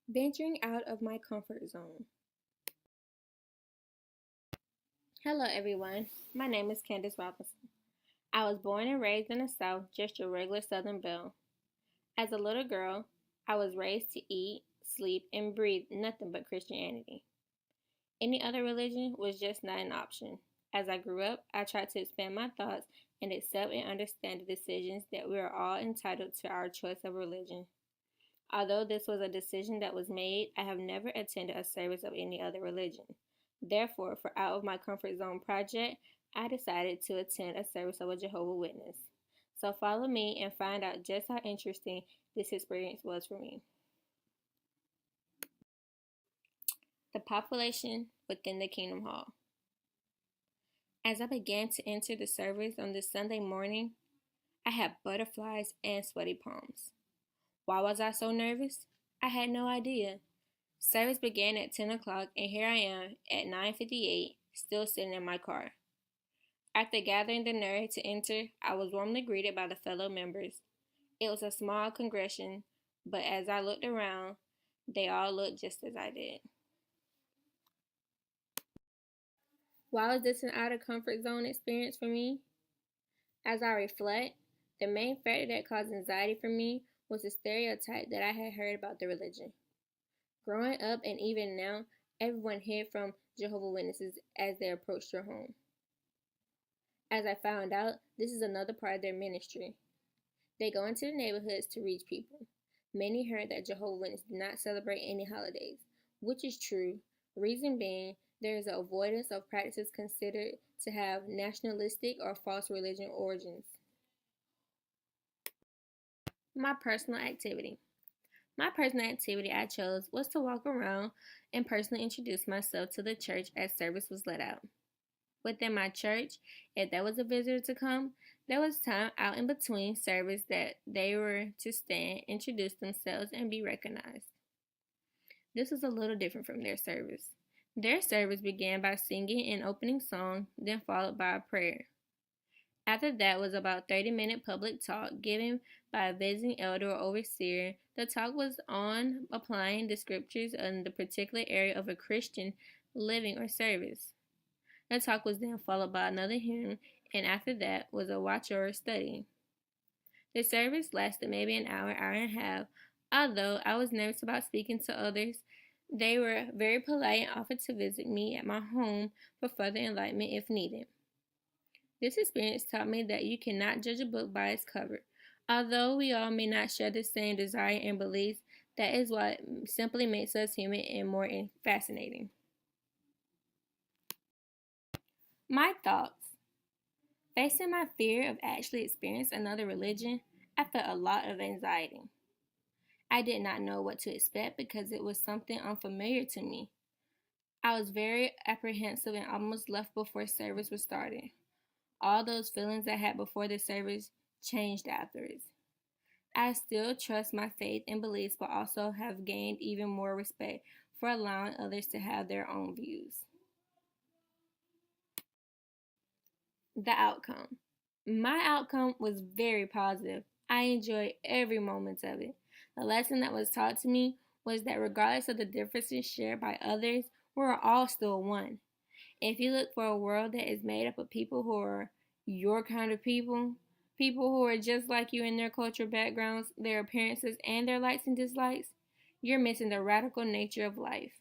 Venturing out of my comfort zone. Hello, everyone. My name is Candace Robinson. I was born and raised in the South, just your regular Southern belle. As a little girl, I was raised to eat, sleep, and breathe nothing but Christianity. Any other religion was just not an option. As I grew up, I tried to expand my thoughts and accept and understand the decisions that we are all entitled to our choice of religion. Although this was a decision that was made, I have never attended a service of any other religion. Therefore, for Out of My Comfort Zone project, I decided to attend a service of a Jehovah's Witness. So follow me and find out just how interesting this experience was for me. The population within the Kingdom Hall. As I began to enter the service on this Sunday morning, I had butterflies and sweaty palms. Why was I so nervous? I had no idea. Service began at 10 o'clock, and here I am at 9:58, still sitting in my car. After gathering the nerve to enter, I was warmly greeted by the fellow members. It was a small congregation, but as I looked around, they all looked just as I did. Why was this an out of comfort zone experience for me? As I reflect, the main factor that caused anxiety for me was the stereotype that I had heard about the religion. Growing up and even now, everyone hid from Jehovah's Witnesses as they approached your home. As I found out, this is another part of their ministry. They go into the neighborhoods to reach people. Many heard that Jehovah's Witnesses do not celebrate any holidays, which is true. Reason being, there is an avoidance of practices considered to have nationalistic or false religion origins. My personal activity. My personal activity I chose was to walk around and personally introduce myself to the church as service was let out. Within my church, if there was a visitor to come, there was time out in between service that they were to stand, introduce themselves, and be recognized. This was a little different from their service. Their service began by singing an opening song, then followed by a prayer. After that was about 30-minute public talk given by a visiting elder or overseer. The talk was on applying the scriptures in the particular area of a Christian living or service. The talk was then followed by another hymn, and after that was a watch or study. The service lasted maybe an hour, hour and a half. Although I was nervous about speaking to others, they were very polite and offered to visit me at my home for further enlightenment if needed. This experience taught me that you cannot judge a book by its cover. Although we all may not share the same desire and beliefs, that is what simply makes us human and more fascinating. My thoughts. Facing my fear of actually experiencing another religion, I felt a lot of anxiety. I did not know what to expect because it was something unfamiliar to me. I was very apprehensive and almost left before service was started. All those feelings I had before the service changed afterwards. I still trust my faith and beliefs, but also have gained even more respect for allowing others to have their own views. The outcome. My outcome was very positive. I enjoyed every moment of it. The lesson that was taught to me was that regardless of the differences shared by others, we're all still one. If you look for a world that is made up of people who are your kind of people, people who are just like you in their cultural backgrounds, their appearances, and their likes and dislikes, you're missing the radical nature of life.